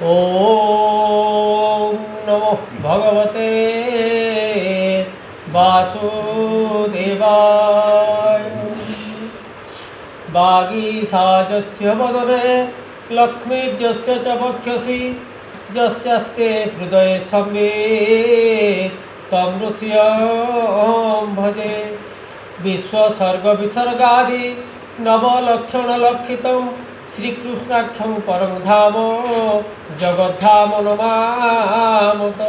ओम नमो भगवते वासुदेवाय। वागीशाजस्य वदने लक्ष्मीर्यस्य च वक्षसि यस्यास्ते हृदये संवित् तं ऋष्यं भजे। विश्वसर्गविसर्गादि नवलक्षणलक्षितं श्रीकृष्णाख्यं परं धाम जगद्धाम नमामत।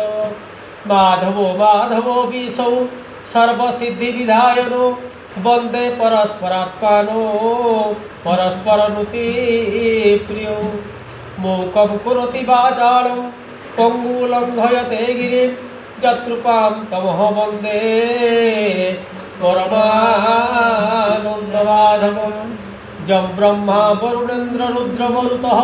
माधवो माधवो विशौ सर्वसिद्धिविधायनो वंदे परस्परात्मानो परस्परनुति प्रियो। मूकं करोति वाचालं पङ्गुलङ्घयते गिरिं यत्कृपां तमहं वन्दे परमानन्दमाधवं। जं ब्रह्मा वरुणेन्द्र रुद्रमरुतः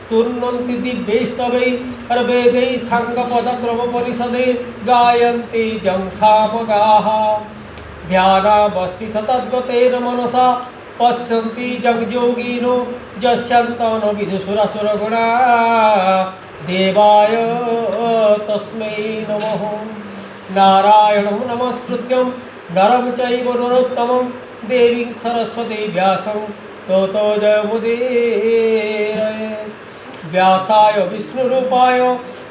स्तुन्वन्ति दिव्यैस्तवैः वेदैः साङ्गपदक्रमपरिषदे गायन्ति जं सामगाः। ध्यानावस्थित तद्गतेन मनसा पश्यन्ति जगयोगिनो यस्यान्तं न विदुषुरसुरगुणा। देवाय तस्मै नमः। नारायणं नमस्कृत्यं नरं चैव नरोत्तमं देवीं सरस्वती व्यासं ततो जयमुदीरये। व्यासाय विष्णुरूपाय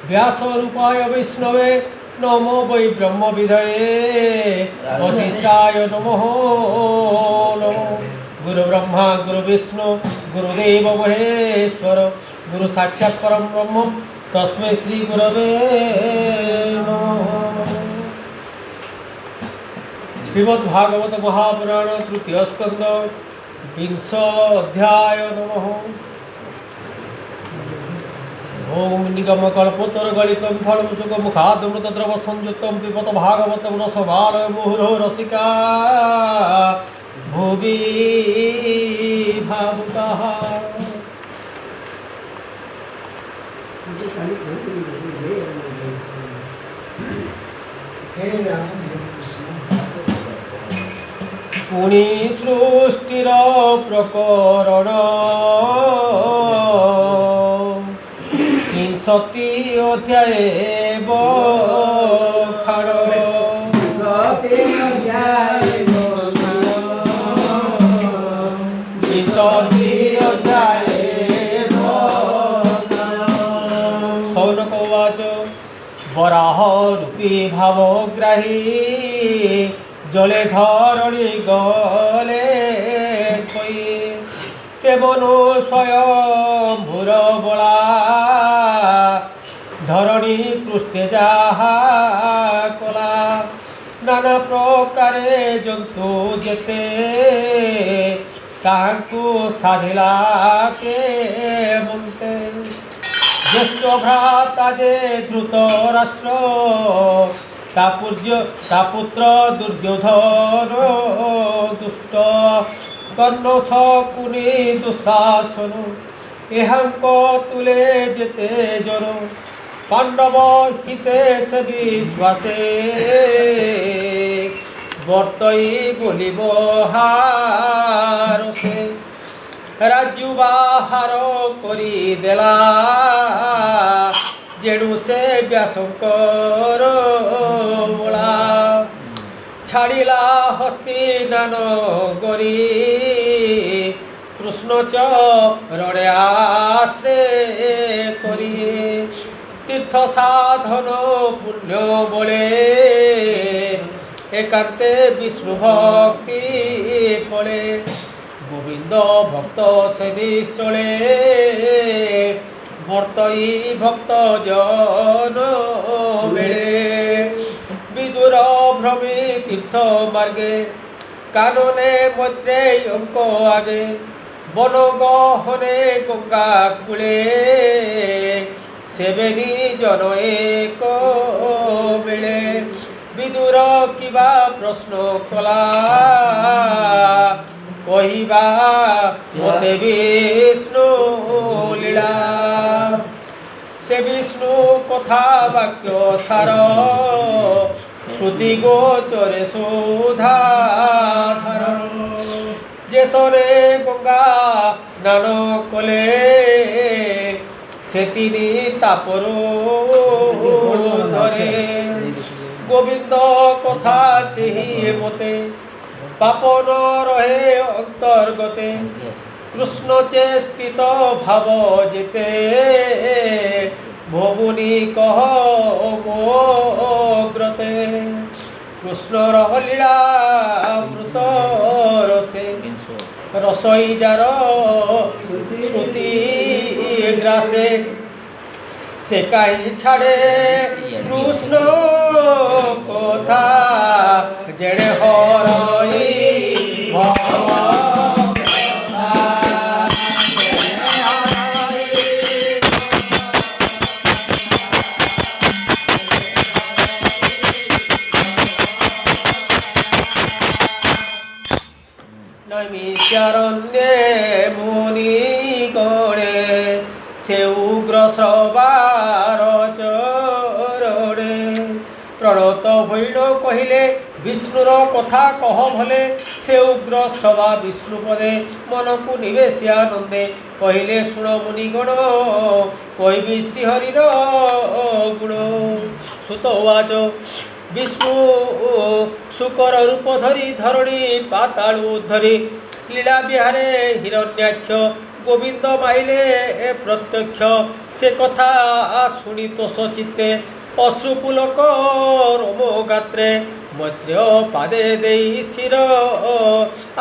व्यासरूपाय विष्णवे नमो वै ब्रह्मविधये वसिष्ठाय नमः नमः। गुरुब्रह्मा गुरुविष्णु गुरुदेव महेश्वर गुरु साक्षात् परं ब्रह्म तस्मै श्री गुरवे नमः। श्रीमद्भागवत महापुराण तृतीय स्कंद विंश अध्याय नमः। ओम निगमकल्पोत्तरगलितं फलमुचकमुखादमृतद्रव संयुक्तं पिबत भागवतं रसभार मुहुरो रसिका भुवि भावुकाः। पुनि सृष्टिर प्रकरण विंशति अध्याये बखाण। शौनक उवाच वराह रूपी भावग्राही जले धरणी गले कई सेवनो स्वयं भूर बला धरणी पृष्ठे जाहा कला। नाना प्रकारे जंतु जेते तांकु साधिला के मुंते। ज्येष्ठ भ्राता जे धृतराष्ट्र तापुत्र दुर्योधन दुष्ट कर्ण शकुनि दुःशासन एहांक तुले जेते जन पांडव हिते से विश्वासे बर्तई बोलिब हारसे। राज्य बाहार करी देला जेणु से व्यासंकर बोला। छाड़िला हस्तिनान गरी कृष्ण चरणे आश्रय करी। तीर्थ साधन पुण्य बले एकांते विष्णु भक्ति फले। गोविंद भक्त से निश्चले बर्तई भक्त जन बेले। विदुर भ्रमी तीर्थ मार्गे कानने मैत्रेय अंक आगे। वन गहने गंगा कूले सेवेनी जन एक बेले। विदुर किबा प्रश्न कला कहिबा मते विष्णु लीला। से विष्णु कथा वाक्य सार श्रुति गोचरे सुधाधार। जे सरे गंगा स्नान कले সে তিনি তাপর ধরে গোবিন্দ কথা সেই মতে পাপন রহে অন্তর্গতে কৃষ্ণ চেষ্টিত ভাব যেতে ভবুনি কহ মোগ্রতে কৃষ্ণর লীলা মৃত রসে রসই যার শ্রুতি গ্রাসে সে কাহি ছাড়ে কৃষ্ণ কথা জেড়ে হরই নৈমিষারণ্যে মুনি গণে সে উগ্র সবার চরণে প্রণত হইল কহিলে বিষ্ণুর কথা কহ ভলে সে উগ্র সভা বিষ্ণুপদে মনকু নিবেশি আনন্দে কহিলে শুণ মুনিগণ কহিবি শ্রীহরির গুণ সুতবাচ বিষ্ণু শুকর রূপ ধরি ধরণী পাতাড়ু ধরি লীলা বিহারে হিরণ্যাক্ষ গোবিন্দ মাইলে প্রত্যক্ষ সে কথা শুনি তোষ চিত্তে অশ্রুপুলক রোম গাত্রে মৈত্র পাদে দেই শির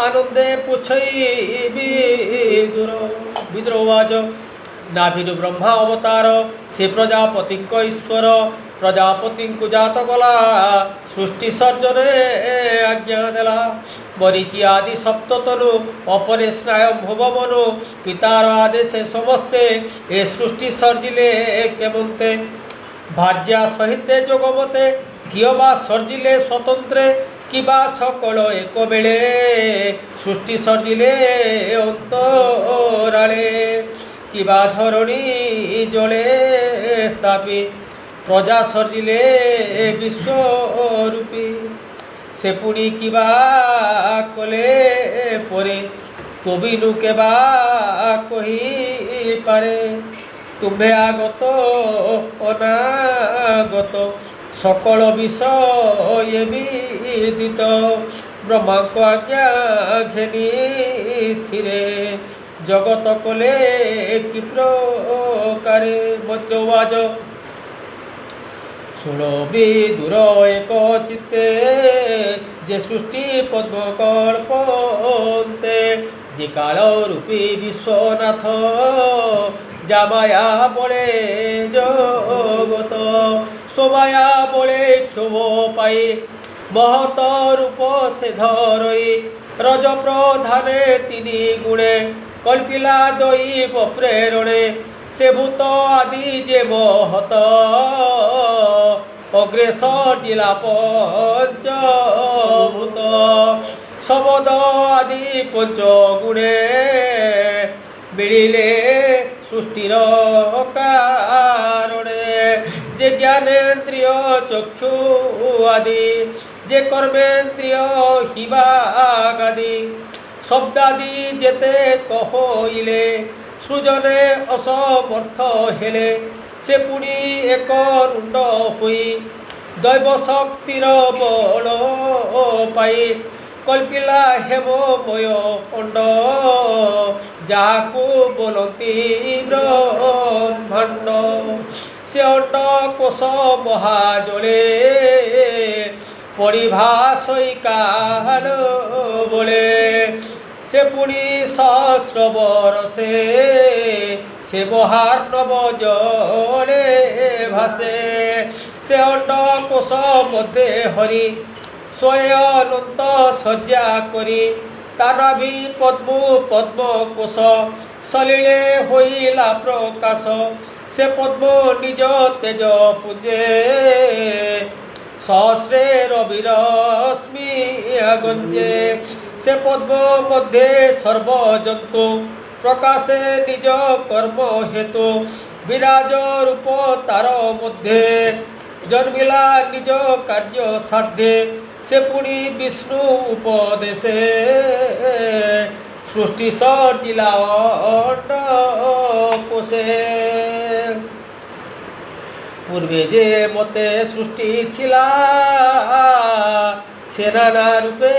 আনন্দে পুছই বিদ্রোবাজ নাভির ব্রহ্মা অবতার সে প্রজাপতিঙ্ক ঈশ্বর প্রজাপতিଙ୍କୁ জাত কলা সৃষ্টি সর্জনে আজ্ঞা দেলা মরিচি আদি সপ্ততনু অপরে স্নায়ম ভুবমনু পিতার আদেশে সমস্তে এ সৃষ্টি সর্জিলে কেমন্তে ভার্যা সহিতে যোগমতে কিয়বা সর্জিলে স্বতন্ত্রে কিবা সকল একবেলে সৃষ্টি সর্জিলে অন্তরালে কিবা ধরণী জলে স্থাপি প্রজা সর্জিলে বিশ্বরূপী সে পুনি কিবা কলে পরে তবিনু কেবা কহি পারে তুম্ভে আগত অনাগত সকল বিষয় বিদিত ব্রহ্মাঙ্ক আজ্ঞা ঘেনি স্থিরে জগত কলে কি প্রকারে মধ্যবাজ শুণবি দূর এক চিত্তে যে সৃষ্টি পদ্মকল্পন্তে যে কাল রূপী বিশ্বনাথ জামায়া বলে জগত শোভায়া বলে ক্ষোভ পাই মহত রূপ সে ধরই রজ প্রধানে তিনি গুণে কল্পিলা দৈব প্রেরণে সে ভূত আদি যে মহত অগ্রেসর জিলা পঞ্চভূত শবদ আদি পঞ্চগুণে মিলিলে সৃষ্টির কারণে যে জ্ঞানেন্দ্রিয় চক্ষু আদি যে কর্মেন্দ্রিয় হিবাগাদি শব্দাদি যেতে কহইলে সৃজনে অসমর্থ হেলে সে পুনি এক রুণ্ড হই দৈব শক্তির বল পাই কল্পিলা হেমময় অণ্ড যাহাকু বলতি ব্রহ্মাণ্ড সে অণ্ড কোষ মহাজলে পরিভাষই কাল বলে সে পুনি সহস্র বরসে সে বহার নব জলে ভাসে সে অণ্ড কোষ মধ্যে হরি স্বয় অনন্ত শয্যা করি তানভি পদ্ম পদ্ম কোষ সলিলে হইলা প্রকাশ সে পদ্ম নিজ তেজ পুঞ্জে সহস্রে রবিরশ্মি গঞ্জে সে পদ্ম মধ্যে সর্বজন্তু প্রকাশে নিজ কর্ম হেতু বিরাজ রূপ তার মধ্যে জন্মিলা নিজ কার্য সাধ্যে সে পুনি বিষ্ণু উপদেশে ସୃଷ୍ଟି ସର୍ଜିଲା ଅଣ୍ଡ ପୋଷେ। ପୂର୍ବେ ଯେ ମୋତେ ସୃଷ୍ଟି ଥିଲା ସେ ନାନା ରୂପେ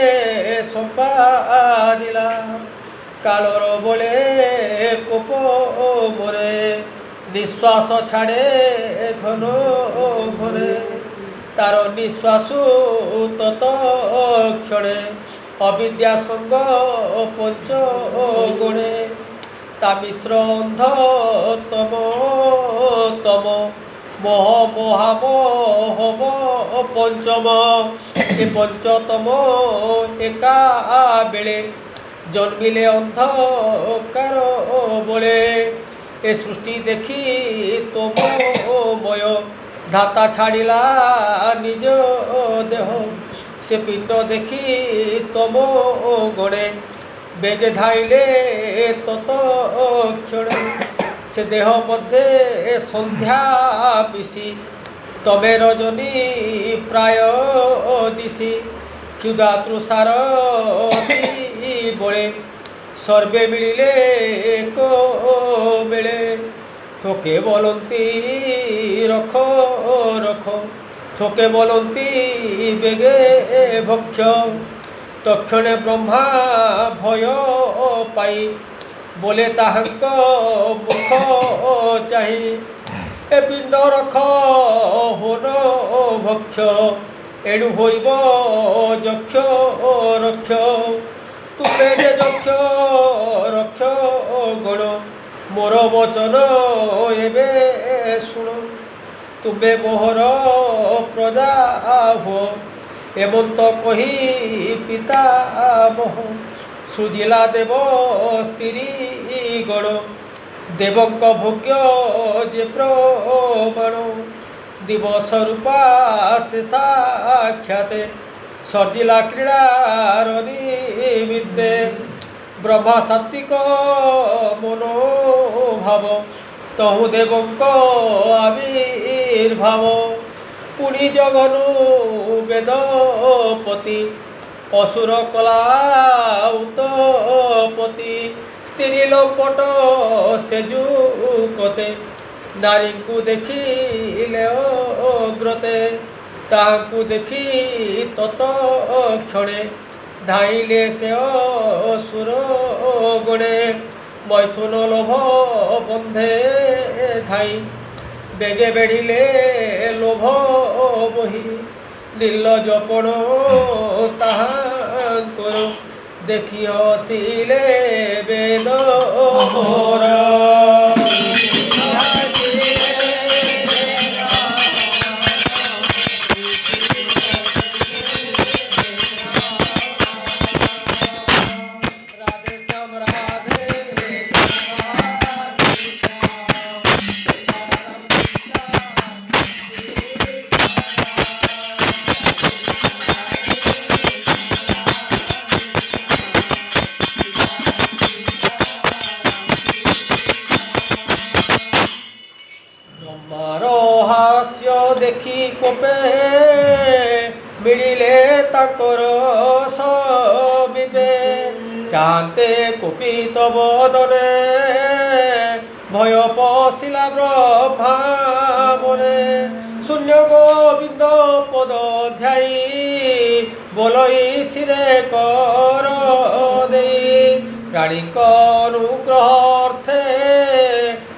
ସମ୍ପାଦିଲା। କାଳର ବଳେ କୋପ ମୋରେ ନିଶ୍ୱାସ ଛାଡ଼େ ଘନ ଘରେ। ତାର ନିଶ୍ୱାସ ତତ କ୍ଷଣେ ଅବିଦ୍ୟା ସଙ୍ଗ ପଞ୍ଚ ଗୁଣେ। ତା ମିଶ୍ର ଅନ୍ଧ ତମ ତମ ମୋହ ମହାମୋହ ପଞ୍ଚମ। ଏ ପଞ୍ଚତମ ଏକା ବେଳେ ଜନ୍ମିଲେ ଅନ୍ଧକାର ବଳେ। ଏ ସୃଷ୍ଟି ଦେଖି ତମୋମୟ ଧାତା ଛାଡ଼ିଲା ନିଜ ଦେହ। ସେ ପିଣ୍ଡ ଦେଖି ତମ ଗଣେ ବେଗେ ଧାଇଲେ ତତ କ୍ଷଣେ। ସେ ଦେହ ମଧ୍ୟରେ ସନ୍ଧ୍ୟା ପିସି ତମେ ରଜନୀ ପ୍ରାୟ ଦିଶି। କ୍ଷୁଧା ତୃଷାର ବଳେ ସର୍ବେ ମିଳିଲେ ଏକ ବେଳେ। ଥୋକେ ବୋଲନ୍ତି ରଖ ରଖ ଥୋକେ ବୋଲନ୍ତି ବେଗେ ଭକ୍ଷ। ତକ୍ଷଣେ ବ୍ରହ୍ମା ଭୟ ପାଇ ବୋଲେ ତାହାଙ୍କ ମୁଖ ଚାହିଁ। ଏ ପିଣ୍ଡ ରଖ ହୋନ ଭକ୍ଷ ଏଣୁ ହୋଇବ ଯକ୍ଷ ରକ୍ଷ। ତୁମେ ଯେ ଯକ୍ଷ ରକ୍ଷ ଗଣ ମୋର ବଚନ ଏବେ ଶୁଣ। ତୁମେ ମୋହର ପ୍ରଜା ହୁଅ ଏମନ୍ତ କହି ପିତାମହ ସୃଜିଲା ଦେବ ସ୍ତ୍ରୀ ଗଣ। ଦେବଙ୍କ ଭୋଗ୍ୟ ଯେ ପ୍ରମାଣ ଦିବସ ରୂପା ସେ ସାକ୍ଷାତେ ସର୍ଜିଲା କ୍ରୀଡ଼ାର ନିମିତ୍ତେ। ବ୍ରହ୍ମା ସାତ୍ତ୍ୱିକ ମନୋଭାବ ତହୁ ଦେବଙ୍କ ଆବିର୍ଭାବ। ପୁଣି ଜଗନୁ ବେଦପତି ଅସୁର କଲା ଉତପତି। ସ୍ତ୍ରୀ ଲମ୍ପଟ ସେ ଯୁଗତେ ନାରୀଙ୍କୁ ଦେଖିଲେ ଅଗ୍ରତେ। ତାହାଙ୍କୁ ଦେଖି ତତ କ୍ଷଣେ ଧାଇଲେ ସେ ଅସୁର ଗଣେ। ମୈଥୁନ ଲୋଭ ବନ୍ଧେ ଧାଇ ବେଗେ ବେଢ଼ିଲେ ଲୋଭ ବହି। ନିର୍ଲଜପଣ ତାହାଙ୍କର ଦେଖି ହସିଲେ ବେଦ ମୋର। ଦେଖି କୋପେ ମିଳିଲେ ତାଙ୍କର ସବିବେ। ଚାନ୍ତେ କୁପିତ ବଦନେ ଭୟ ପଶିଲା ବ୍ରହ୍ମା ମନେ। ଶୂନ୍ୟ ଗୋବିନ୍ଦ ପଦ ଧ୍ୟାଇ ବୋଲଇ ଶିରେ କର ଦେଇ। ପ୍ରାଣୀଙ୍କ ଅନୁଗ୍ରହ ଅର୍ଥେ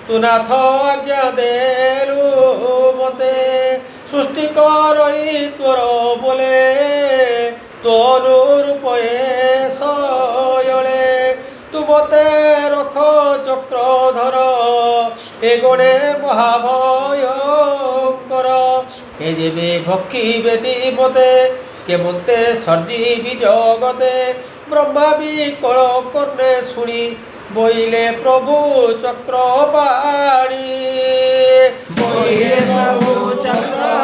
ତୁ ନାଥ ଆଜ୍ଞା ଦେଲୁ ମତେ। ସୃଷ୍ଟି କରଇ ତୋର ବୋଲେ ତୋ ଅନୁରୂପ ଶୟଳେ। ତୁ ମତେ ରଖ ଚକ୍ରଧର ଏ ଗଣେ ମହାଭୟଙ୍କର। ଏ ଯେବେ ଭକ୍ଷୀ ବେଟି ମତେ କେମନ୍ତେ ସର୍ଜିବି ଜଗତେ। ବ୍ରହ୍ମା ବିକଳ କର୍ଣ୍ଣେ ଶୁଣି ବୋଇଲେ ପ୍ରଭୁ ଚକ୍ରପାଣି। ବୋଇଲେ ପ୍ରଭୁ ଚକ୍ରପାଣି।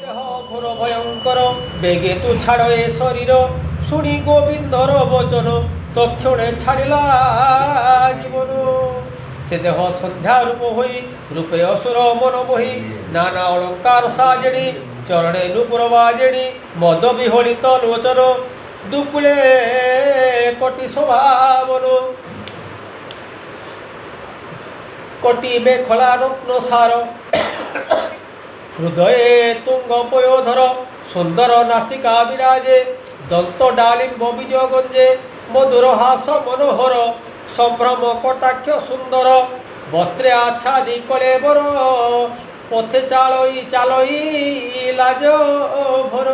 ଦେହ ଘୋର ଭୟଙ୍କର ବେগে ତୁ ଛାଡ଼ ଏ ଶରୀର। ଶୁଣି ଗୋବିନ୍ଦର ବଚନ ତକ୍ଷଣେ ଛାଡ଼ିଲା ଜୀବନ। से देह सन्ध्या रूप होई रूपे असुर मन बही नाना अलंकार साजेणी चरणे नुपुर बाजेणी मद विहलित लोचन दुकुले कोटि स्वभावन कोटि मेखला रत्न सार हृदये तुंग पयोधर सुंदर नासिका विराजे दंत डालिम्ब बीज गंजे मधुर हास मनोहर संभ्रम कटाक्ष सुंदर वस्त्रे आच्छादी कलेबर पथे चालई चालई लाज भर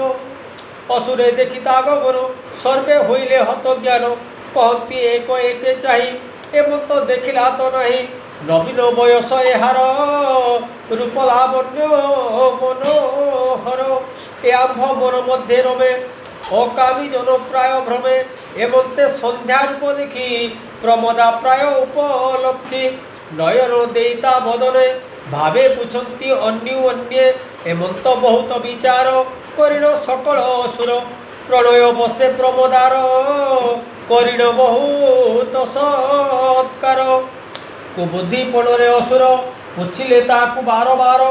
असुरे देखी तागबर सर्वे हईले हत ज्ञान कहती एक एके चाही एवं तो देखिला तो नहीं नवीन बयस एहार रूप लावण्य मनोहर ए आम्भ मन मध्य रमे अकामी जन प्राय भ्रमे एवं ते सन्ध्या रूप देखी प्रमदा प्राय उपलब्धि नयन देता बदने भावे पुछन्ति अन्ये एमंत बहुत विचार करिण सकल असुर प्रणय बसे प्रमदार करिण बहुत सत्कार कुबुद्धिपणे असुर पुछिले ताकु बार बार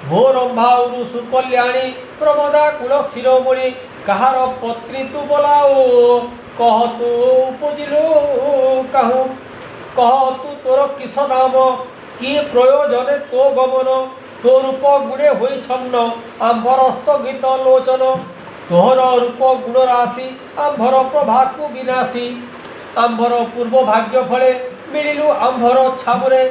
भोरंभाउरु सुकल्याणी प्रमदा कुल शिरोमणि कहार पत्री तू बोलाओ कह तू पूजिलु कहूँ कह तू तोर किस नाम कि प्रयोजने तो गमन तो रूप गुणे हुई छन्न आंभर स्थगित लोचन तोहर रूप गुण राशि आंभर प्रभाकु विनाशी आंभर पूर्व भाग्य फले मिलिलु आंभर छामुरे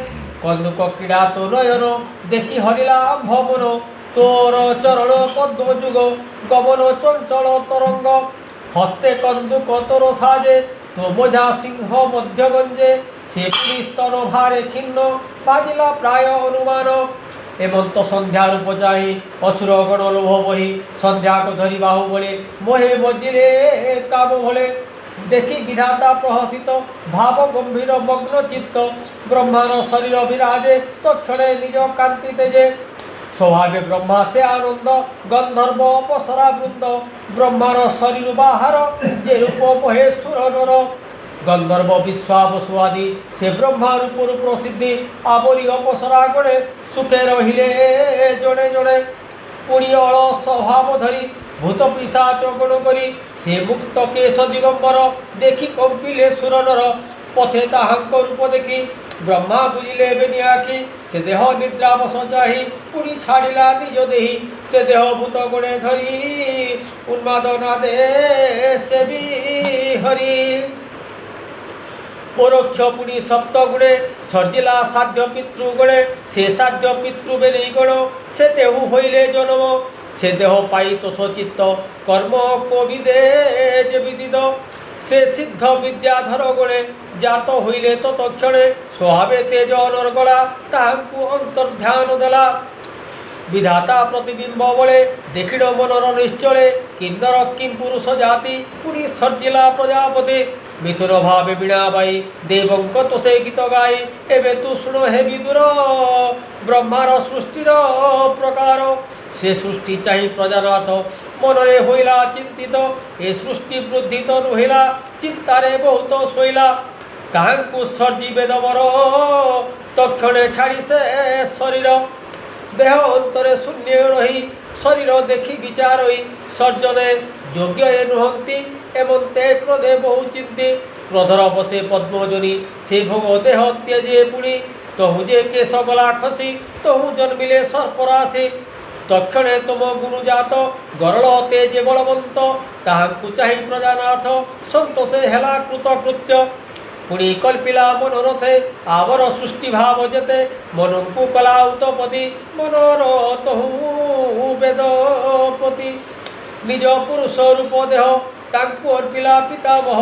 कंदुक क्रीड़ा तो नयन देखी हरिला आंभ मन तोर चरण पद्म जुग गमन चंचल तरंग हस्ते कंदुक तोर साजे तो बोझा सिंह मध्य गंजे से स्तन भारे खिन्न बाजिला प्राय अनुमान एमंत सन्ध्या रूप चाही असुर गण लोभ बही सन्ध्या को धरी बाहु बोले मोहे मजिले काम भोले देखी विधाता प्रहसित भाव गंभीर मग्न चित्त ब्रह्मार शरीर विराजे तक्षणे निज कांति तेजे स्वभावे ब्रह्मा से आनंद गंधर्व अपसरा वृंद ब्रह्मार शरीर बाहर जे रूप बहे सुर नर गंधर्व विश्वावसुआदि से ब्रह्मा रूप प्रसिद्धि आवली अपसरा गणे सुखे रहिले जड़े जड़े पुणी अल स्वभाव धरी भूत पिशाच गण करी से मुक्त केश दिगंबर देखी कंपिले सुरनर पथे ताहांक रूप देखी ब्रह्मा बुझिले बेनी आखि से देह निद्रा बस चाही पुणी छाड़िला निज देही से देह भूत गणे धरी उन्मादना दे से भी हरि परोक्ष पुणी सप्त गुणे सर्जिला साध्य पितृगणे से साध्य पितृबेनी गण से देहु हईले जन्म से देह पाई तो सचित्त कर्म को विदेज विदित से सिद्ध विद्याधर गुणे जात हईले तो तक्षणे स्वभावे तेज अनर्गला ताहांकु अंतर्ध्यान देला विधाता प्रतिबिंब बले देखिण मनर निश्चले किन्नर किं पुरुष जाति पुणी सर्जिला प्रजापति मिथुन भावे बीणा बाई देवंक तो से गीत गाई एवं तू शुण हे विदुर ब्रह्मार सृष्टिर प्रकार से सृष्टि चाही प्रजानाथ मनरे होइला चिंतित ए सृष्टि वृद्धि तो नुहिला चिंतारे बहुत शोइला ताहांकु सर्जी वेदवर तक्षणे छाड़ी से शरीर देह अंतरे शून्य रही शरीर देखी विचार होई सर्जने योग्य नुहंती एवं ते क्रोधे बहु चिंती क्रोधर बसे पद्मजनी से भोग देह त्यजे पुणी तहु जे केश गला खसी तहु जन्मिले सर्पराशि तक्षणे तुम गुरुजात गरल तेजे बलवंत ताहांकु चाही प्रजानाथ संतोषे हेला कृतकृत्य पुणी कल्पिला मनोरथे आवर सृष्टि भाव जेते मनंकु कला उत्पत्ति मनोरथहु वेदपति निज पुरुष रूप देह तांकु अर्पिला पितामह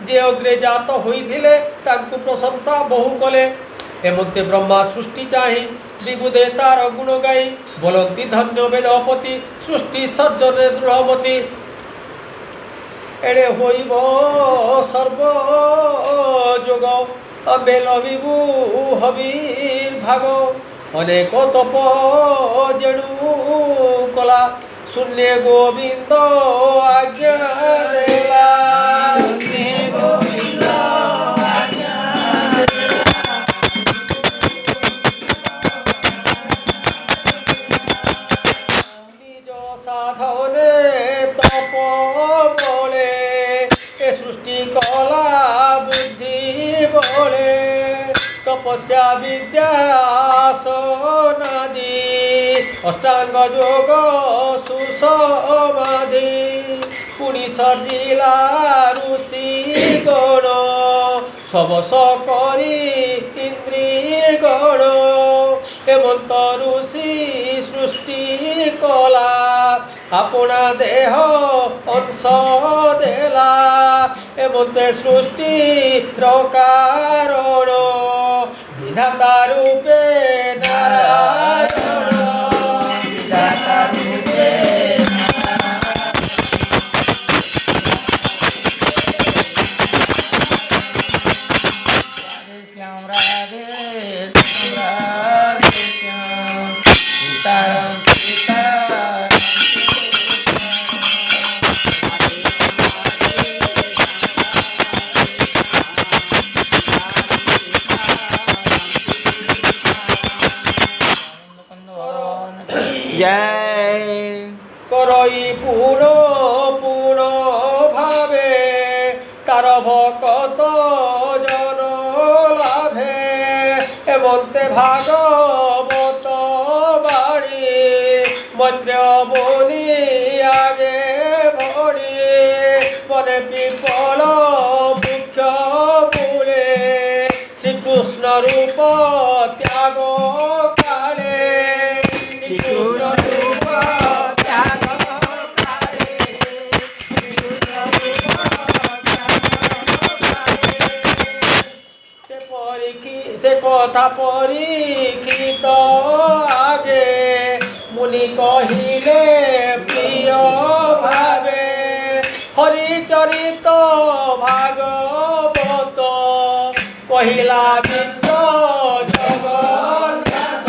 जे अग्रे जात होइथिले तांकु प्रशंसा बहु कले एमंते ब्रह्मा सृष्टि चाही विबुधे तार गुण गाई बोलती धन्य वेदपति सृष्टि सर्जने दृढ़मति एड़े होइब सर्व जोग बेल विभु हबीर भाग अनेक तप जेणु कला शून्य गोविंद आज्ञा देला शून्य गोविंद आज्ञा देला। তপস্যা বিদ্যা আসনাদি অষ্টাঙ্গ যোগ সুসমাধি পুনি সর্জিলা ঋষি গণ সবস করি ইন্দ্রি গণ হেমন্ত ঋষি সৃষ্টি কলা আপনা দেহ অংশ দেলা হেমন্তে সৃষ্টি কারণ বিধাতা রূপে নারায়ণ বিধাতা রূপে জয় করই পুন পুন ভাবে তার ভকত জন লাভে এমন্তে ভাগবত বাড়ি মৈত্র বলি আগে ভরি মনে পিপল বৃক্ষ মূলে শ্রীকৃষ্ণ রূপ ত্যাগ কালে সে কথা পরীক্ষিত আগে মুনি কহিলে প্রিয় ভাবে হরিচরিত ভাগবত কহিলা বিদ্য জগন্নাথ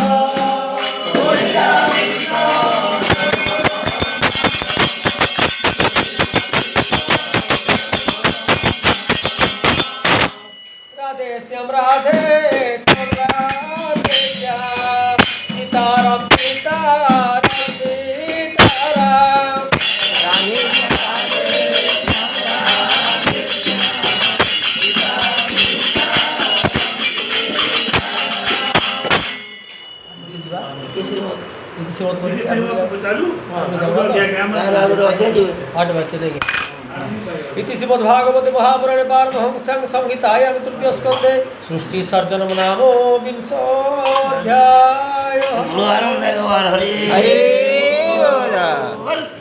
রাধে শ্যাম রাধে সীতারাম সীতারাম সীতারাম রানী इति श्रीमद्भागवते महापुराणे पारमहंस्यां संहितायां तृतीय स्कन्धे सृष्टि सर्जनम नामो विंशोऽध्यायः। हरि बोल।